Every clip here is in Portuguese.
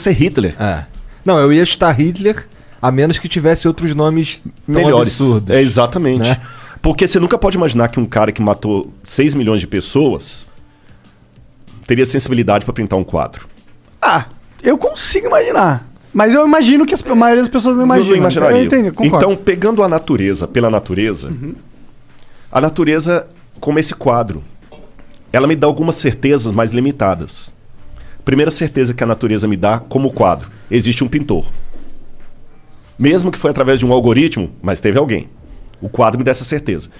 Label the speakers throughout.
Speaker 1: ser Hitler.
Speaker 2: Não, eu ia chutar Hitler, a menos que tivesse outros nomes
Speaker 1: Melhores.
Speaker 2: absurdos.
Speaker 1: Exatamente.
Speaker 2: Né?
Speaker 1: Porque você nunca pode imaginar que um cara que matou 6 milhões de pessoas teria sensibilidade para pintar um quadro.
Speaker 3: Eu consigo imaginar. Mas eu imagino que a maioria das pessoas não imaginam.
Speaker 1: Não imaginaria.
Speaker 3: Eu entendo, concordo.
Speaker 1: Então, pegando a natureza pela natureza, a natureza, como esse quadro, ela me dá algumas certezas mais limitadas. Primeira certeza que a natureza me dá como quadro: existe um pintor. Mesmo que foi através de um algoritmo, mas teve alguém. O quadro me dá essa certeza.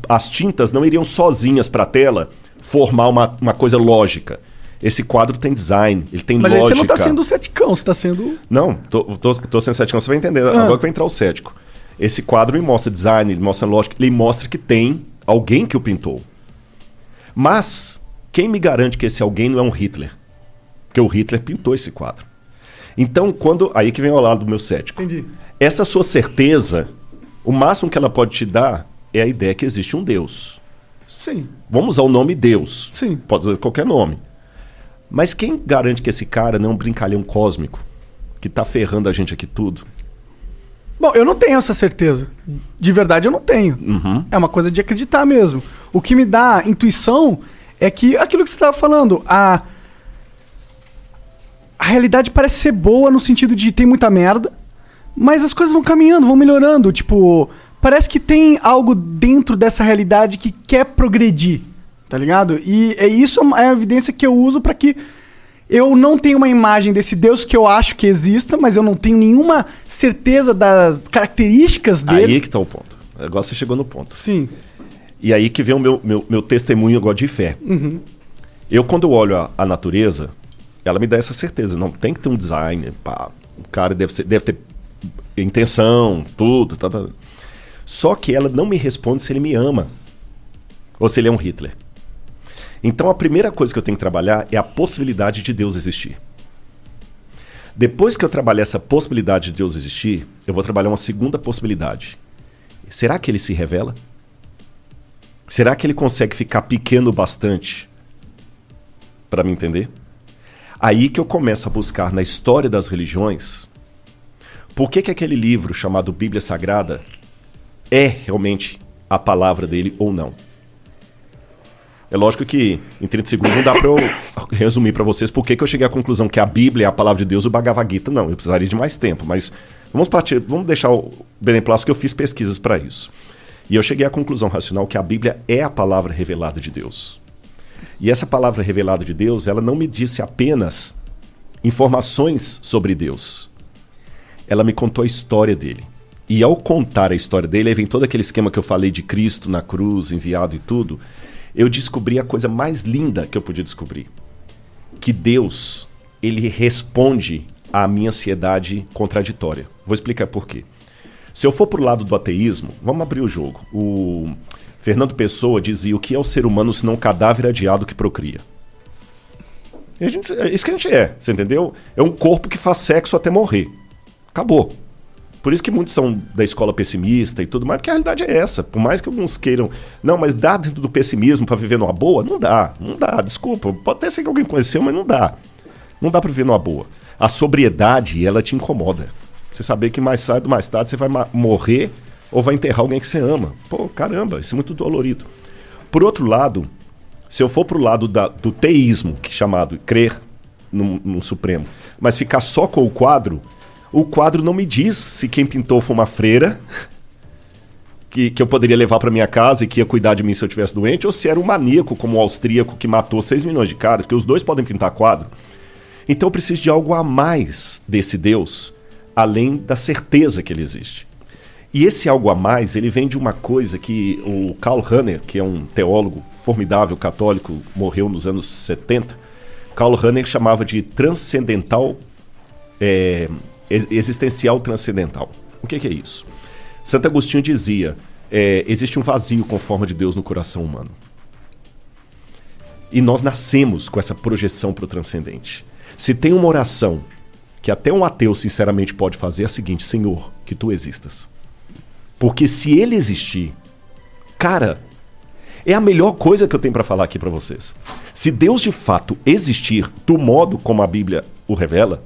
Speaker 1: As tintas não iriam sozinhas para a tela formar uma coisa lógica. Esse quadro tem design, ele tem lógica.
Speaker 3: Mas aí você não tá sendo ceticão, você tá sendo...
Speaker 1: Não, tô sendo ceticão, você vai entender. Agora que vai entrar o cético. Esse quadro me mostra design, ele mostra lógica, ele mostra que tem alguém que o pintou. Mas quem me garante que esse alguém não é um Hitler? Porque o Hitler pintou esse quadro. Então, aí que vem ao lado do meu cético.
Speaker 3: Entendi.
Speaker 1: Essa sua certeza, o máximo que ela pode te dar é a ideia que existe um Deus.
Speaker 3: Sim.
Speaker 1: Vamos usar o nome Deus.
Speaker 3: Sim.
Speaker 1: Pode usar qualquer nome. Mas quem garante que esse cara não é um brincalhão cósmico que tá ferrando a gente aqui tudo?
Speaker 3: Bom, eu não tenho essa certeza. De verdade, eu não tenho. É uma coisa de acreditar mesmo. O que me dá intuição é que aquilo que você estava falando, a realidade parece ser boa no sentido de tem muita merda, mas as coisas vão caminhando, vão melhorando. Tipo, parece que tem algo dentro dessa realidade que quer progredir. Tá ligado? E isso é a evidência que eu uso pra que eu não tenha uma imagem desse Deus que eu acho que exista, mas eu não tenho nenhuma certeza das características dele.
Speaker 1: Aí que tá o ponto. Agora você chegou no ponto.
Speaker 3: Sim.
Speaker 1: E aí que vem o meu testemunho agora de fé. Eu, quando eu olho a natureza, ela me dá essa certeza. Não, tem que ter um design. Pá, o cara deve ter intenção, tudo. Tá. Só que ela não me responde se ele me ama. Ou se ele é um Hitler. Então a primeira coisa que eu tenho que trabalhar é a possibilidade de Deus existir. Depois que eu trabalhar essa possibilidade de Deus existir, eu vou trabalhar uma segunda possibilidade. Será que ele se revela? Será que ele consegue ficar pequeno bastante para me entender? Aí que eu começo a buscar na história das religiões por que aquele livro chamado Bíblia Sagrada é realmente a palavra dele ou não. É lógico que em 30 segundos não dá para eu resumir para vocês por que eu cheguei à conclusão que a Bíblia é a palavra de Deus e o Bhagavad Gita não. Eu precisaria de mais tempo, mas vamos deixar o beneplácito que eu fiz pesquisas para isso. E eu cheguei à conclusão racional que a Bíblia é a palavra revelada de Deus. E essa palavra revelada de Deus, ela não me disse apenas informações sobre Deus. Ela me contou a história dele. E ao contar a história dele, aí vem todo aquele esquema que eu falei de Cristo na cruz, enviado e tudo, eu descobri a coisa mais linda que eu podia descobrir. Que Deus, ele responde à minha ansiedade contraditória. Vou explicar por quê. Se eu for pro lado do ateísmo, vamos abrir o jogo. O Fernando Pessoa dizia: o que é o ser humano senão um cadáver adiado que procria? É isso que a gente é, você entendeu? É um corpo que faz sexo até morrer. Acabou. Por isso que muitos são da escola pessimista e tudo mais, porque a realidade é essa. Por mais que alguns queiram... Não, mas dá dentro do pessimismo para viver numa boa? Não dá, desculpa. Pode até ser que alguém conheceu, mas não dá. Não dá para viver numa boa. A sobriedade, ela te incomoda. Você saber que mais cedo, mais tarde, você vai morrer ou vai enterrar alguém que você ama. Pô, caramba, isso é muito dolorido. Por outro lado, se eu for pro lado do teísmo, que é chamado crer no Supremo, mas ficar só com o quadro não me diz se quem pintou foi uma freira que eu poderia levar para minha casa e que ia cuidar de mim se eu estivesse doente, ou se era um maníaco como o austríaco que matou 6 milhões de caras, porque os dois podem pintar quadro. Então eu preciso de algo a mais desse Deus, além da certeza que ele existe. E esse algo a mais, ele vem de uma coisa que o Karl Rahner, que é um teólogo formidável, católico, morreu nos anos 70, Karl Rahner chamava de transcendental, existencial transcendental. O que é isso? Santo Agostinho dizia, existe um vazio com forma de Deus no coração humano. E nós nascemos com essa projeção para o transcendente. Se tem uma oração que até um ateu sinceramente pode fazer, é a seguinte: Senhor, que tu existas. Porque se ele existir, cara, é a melhor coisa que eu tenho para falar aqui para vocês. Se Deus de fato existir do modo como a Bíblia o revela,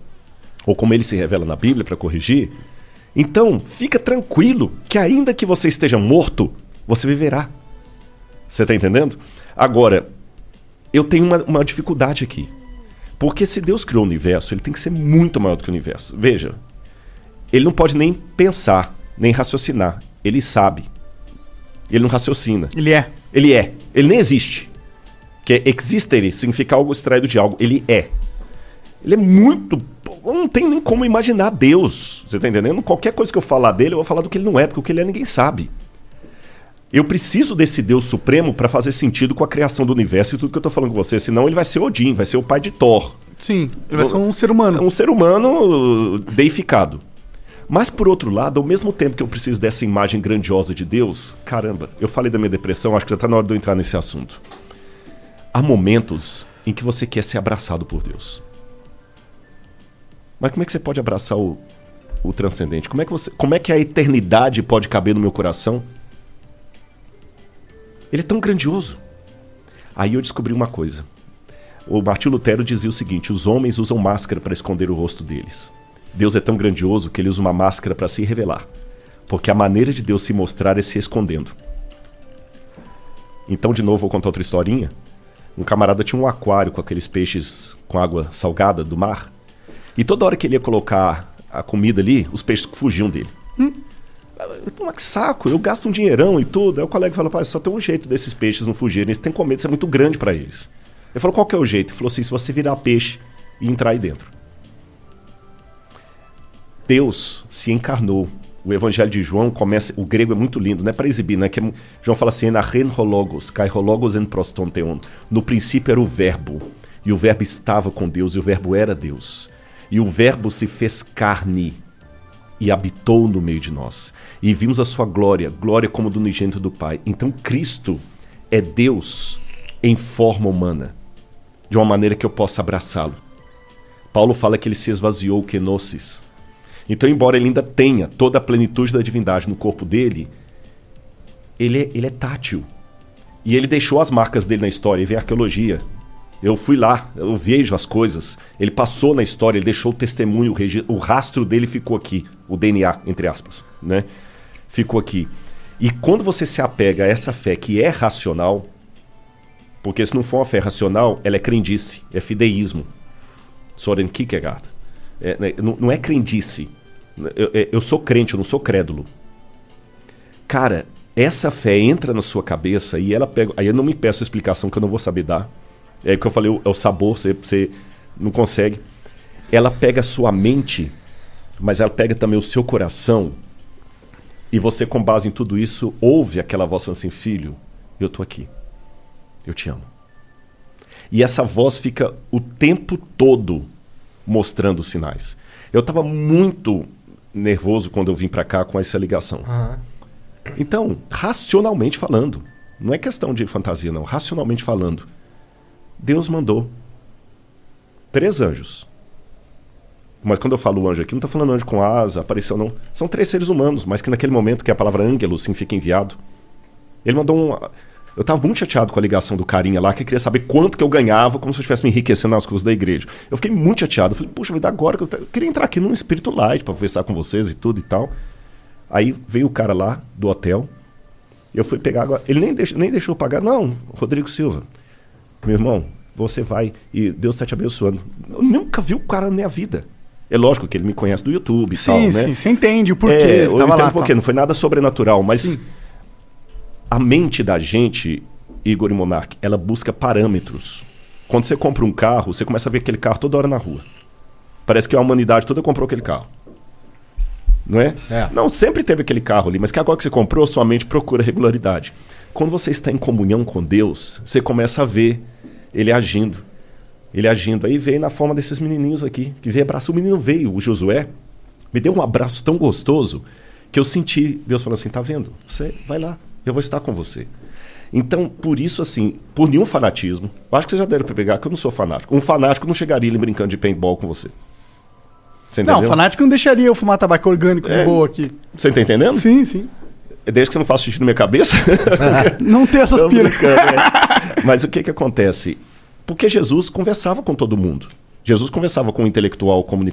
Speaker 1: ou como ele se revela na Bíblia para corrigir, então fica tranquilo que ainda que você esteja morto, você viverá. Você está entendendo? Agora, eu tenho uma dificuldade aqui. Porque se Deus criou o universo, ele tem que ser muito maior do que o universo. Veja, ele não pode nem pensar, nem raciocinar. Ele sabe. Ele não raciocina.
Speaker 3: Ele é.
Speaker 1: Ele é. Ele nem existe. Que existere significa algo extraído de algo. Ele é. Ele é muito... Não tem nem como imaginar Deus. Você está entendendo? Qualquer coisa que eu falar dele, eu vou falar do que ele não é, porque o que ele é ninguém sabe. Eu preciso desse Deus supremo para fazer sentido com a criação do universo e tudo que eu estou falando com você. Senão ele vai ser Odin, vai ser o pai de Thor.
Speaker 3: Sim, ele vai ser um ser humano.
Speaker 1: Um ser humano deificado. Mas, por outro lado, ao mesmo tempo que eu preciso dessa imagem grandiosa de Deus, caramba, eu falei da minha depressão, acho que já está na hora de eu entrar nesse assunto. Há momentos em que você quer ser abraçado por Deus. Mas como é que você pode abraçar o transcendente? Como é que a eternidade pode caber no meu coração? Ele é tão grandioso. Aí eu descobri uma coisa. O Martinho Lutero dizia o seguinte: os homens usam máscara para esconder o rosto deles. Deus é tão grandioso que ele usa uma máscara para se revelar. Porque a maneira de Deus se mostrar é se escondendo. Então, de novo, vou contar outra historinha. Um camarada tinha um aquário com aqueles peixes com água salgada do mar. E toda hora que ele ia colocar a comida ali, os peixes fugiam dele. Pô, mas que saco, eu gasto um dinheirão e tudo. Aí o colega falou: pai, só tem um jeito desses peixes não fugirem. Eles têm que comer, isso é muito grande para eles. Ele falou: qual que é o jeito? Ele falou assim: se você virar peixe e entrar aí dentro. Deus se encarnou. O Evangelho de João começa... O grego é muito lindo, não é para exibir, né? João fala assim: enachen hologos, kai hologos en proston theon. No princípio era o verbo, e o verbo estava com Deus, e o verbo era Deus. E o verbo se fez carne e habitou no meio de nós. E vimos a sua glória, glória como do unigênito do Pai. Então Cristo é Deus em forma humana, de uma maneira que eu possa abraçá-lo. Paulo fala que ele se esvaziou, kenosis. Então, embora ele ainda tenha toda a plenitude da divindade no corpo dele, ele é tátil. E ele deixou as marcas dele na história. E vem a arqueologia. Eu fui lá, eu vejo as coisas. Ele passou na história, ele deixou o testemunho, o rastro dele ficou aqui. O DNA, entre aspas, né? Ficou aqui. E quando você se apega a essa fé que é racional, porque se não for uma fé racional, ela é crendice, é fideísmo. Soren Kierkegaard. Não é crendice. Eu sou crente, eu não sou crédulo. Cara, essa fé entra na sua cabeça e ela pega... Aí eu não me peço explicação que eu não vou saber dar. É o que eu falei, é o sabor, você não consegue. Ela pega a sua mente, mas ela pega também o seu coração. E você, com base em tudo isso, ouve aquela voz falando assim: filho, eu tô aqui. Eu te amo. E essa voz fica o tempo todo mostrando sinais. Eu estava muito nervoso quando eu vim para cá com essa ligação. Então, racionalmente falando, não é questão de fantasia não, racionalmente falando, Deus mandou 3 anjos. Mas quando eu falo anjo aqui, não estou falando anjo com asa, apareceu não. São 3 seres humanos, mas que naquele momento que a palavra ângelo significa enviado, ele mandou um... Eu estava muito chateado com a ligação do carinha lá, que queria saber quanto que eu ganhava, como se eu estivesse me enriquecendo nas coisas da igreja. Eu fiquei muito chateado. Eu falei: puxa vida, agora que eu queria entrar aqui num espírito light para conversar com vocês e tudo e tal. Aí veio o cara lá do hotel, eu fui pegar água. Ele nem deixou eu pagar. Não, Rodrigo Silva, meu irmão, você vai e Deus está te abençoando. Eu nunca vi o cara na minha vida. É lógico que ele me conhece do YouTube e tal, né? Sim,
Speaker 3: você entende o porquê.
Speaker 1: Eu entendo o porquê, não foi nada sobrenatural, mas... Sim. A mente da gente, Igor e Monark, ela busca parâmetros. Quando você compra um carro, você começa a ver aquele carro toda hora na rua. Parece que a humanidade toda comprou aquele carro. Não é? Não, sempre teve aquele carro ali, mas que agora que você comprou, sua mente procura regularidade. Quando você está em comunhão com Deus, você começa a ver ele agindo. Ele agindo. Aí veio na forma desses menininhos aqui, que veio abraçar. O menino veio, o Josué, me deu um abraço tão gostoso que eu senti Deus falando assim: tá vendo? Você vai lá. Eu vou estar com você. Então, por isso, assim, por nenhum fanatismo, eu acho que você já deve pegar que eu não sou fanático. Um fanático não chegaria ali brincando de paintball com você. Você entendeu?
Speaker 3: Não, fanático não deixaria eu fumar tabaco orgânico de boa aqui.
Speaker 1: Você tá entendendo?
Speaker 3: Sim, sim.
Speaker 1: Desde que você não faça xixi na minha cabeça.
Speaker 3: Não tem essas piras.
Speaker 1: Mas o que acontece? Porque Jesus conversava com todo mundo. Jesus conversava com o intelectual, com o Nicodemo.